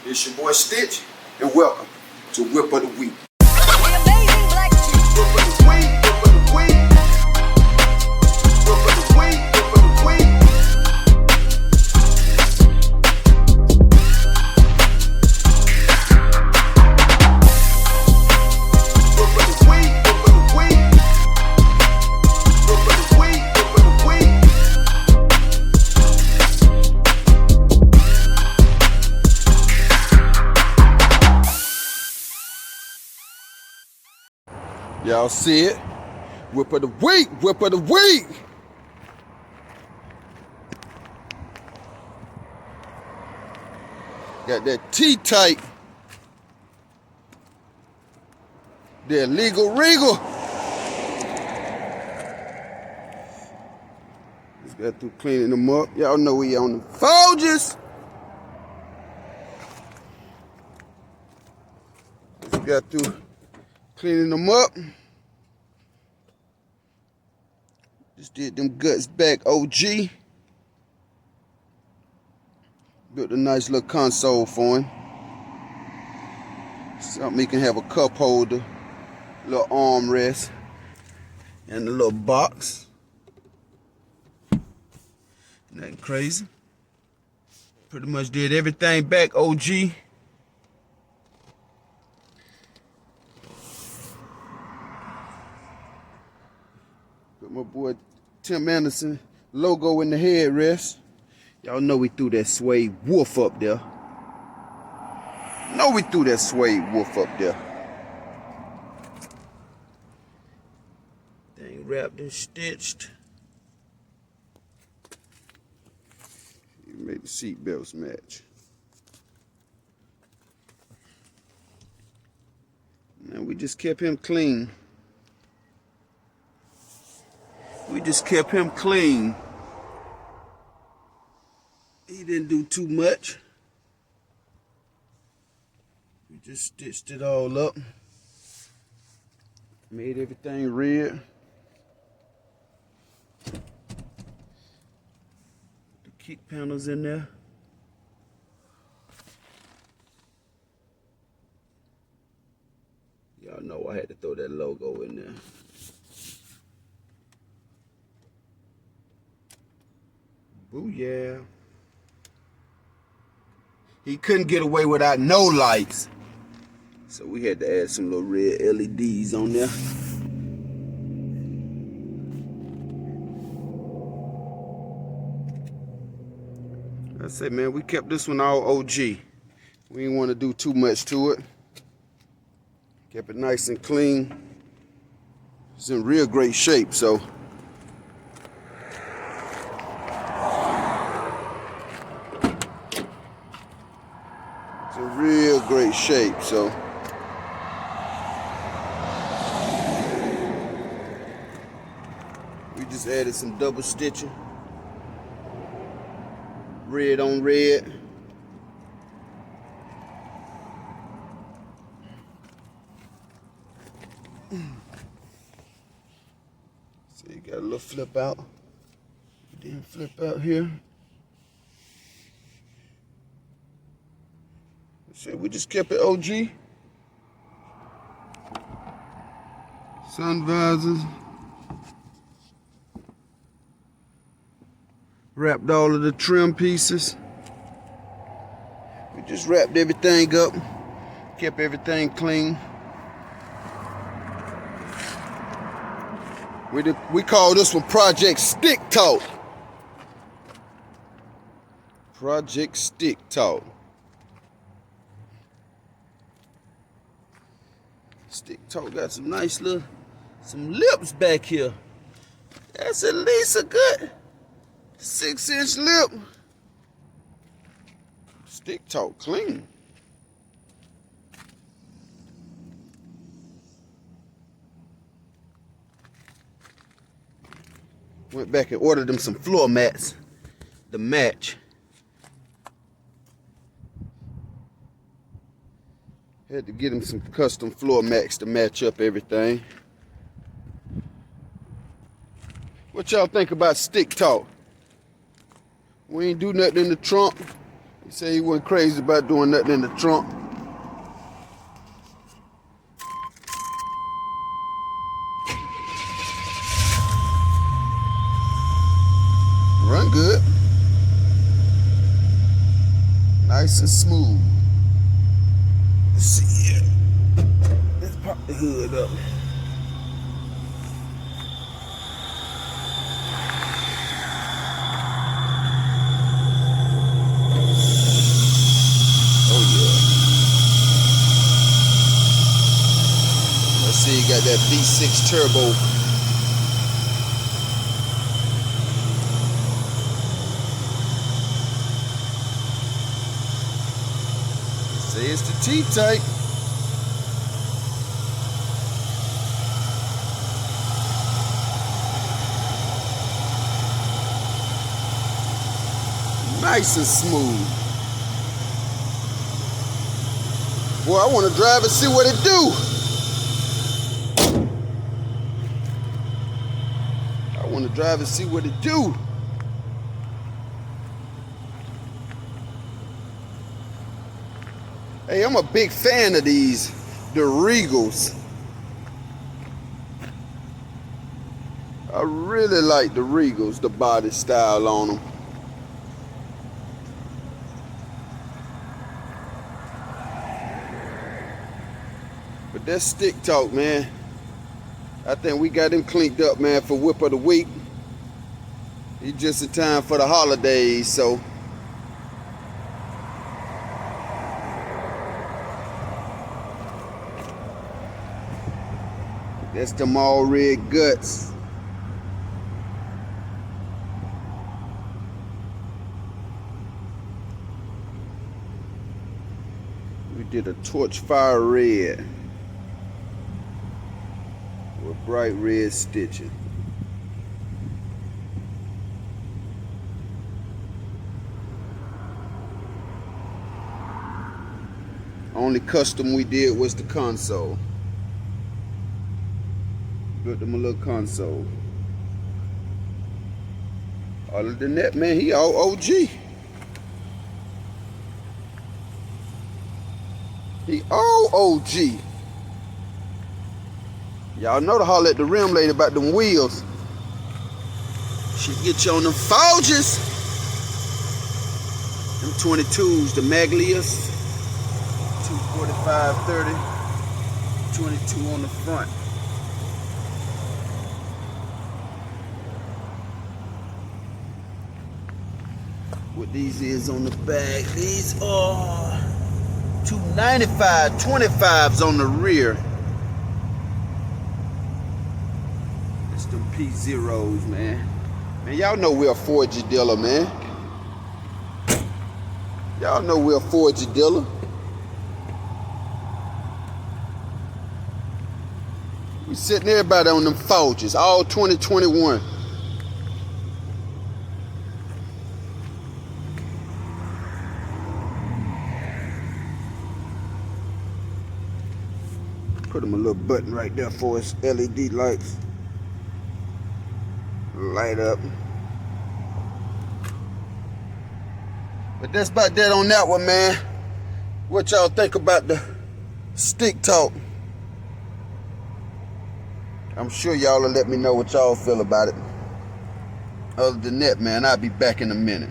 It's your boy Stitch, and welcome to Whip of the Week. Y'all see it? Whip of the week, whip of the week. Got that T-type. The illegal regal. Just got through cleaning them up. Y'all know we on the Folgers. Just got through cleaning them up. Just did them guts back OG. Built a nice little console for him. Something he can have a cup holder, little armrest, and a little box. Nothing crazy. Pretty much did everything back OG. Put my boy Tim Anderson logo in the headrest. Y'all know we threw that suede wolf up there. Know we threw that suede wolf up there. Thing wrapped and stitched. You made the seat belts match. And we just kept him clean. We just kept him clean. He didn't do too much. We just stitched it all up. Made everything red. The kick panels in there. Y'all know I had to throw that logo in there. Booyah. He couldn't get away without no lights. So we had to add some little red LEDs on there. I said, man, we kept this one all OG. We didn't want to do too much to it. Kept it nice and clean. It's in real great shape, so. It's in real great shape, so. We just added some double stitching. Red on red. So you got a little flip out. Then flip out here. So we just kept it OG. Sun visors. Wrapped all of the trim pieces. We just wrapped everything up. Kept everything clean. We call this one Project Stick Talk. Project Stick Talk. Stick Talk got some nice little, some lips back here. That's at least a good 6-inch lip. Stick Talk clean. Went back and ordered them some floor mats to match. Had to get him some custom floor mats to match up everything. What y'all think about Stick Talk? We ain't do nothing in the trunk. He said he wasn't crazy about doing nothing in the trunk. Run good. Nice and smooth. Let's see here. Let's pop the hood up. Oh yeah. Let's see, you got that V6 turbo. Say it's the T-type. Nice and smooth. Boy, I want to drive and see what it do. I want to drive and see what it do. Hey, I'm a big fan of these, the Regals. I really like the Regals, the body style on them. But that's stick talk, man. I think we got him cleaned up, man, for whip of the week. He's just in time for the holidays, so. That's them all red guts. We did a torch fire red with bright red stitching. Only custom we did was the console. Built them a little console. Other than that, man, he all OG. He all OG. Y'all know to holler at the rim lady about them wheels. She get you on them Forges. Them 22s, the Maglias. 245, 30. 22 on the front. What these is on the back, these are 295, 25s on the rear. It's them P0s, man. Man, y'all know we're a 4G dealer, man. Y'all know we're a 4G dealer. We sitting everybody on them Forges, all 2021. Put them a little button right there for us LED lights. Light up. But that's about that on that one, man. What y'all think about the stick talk? I'm sure y'all will let me know what y'all feel about it. Other than that, man, I'll be back in a minute.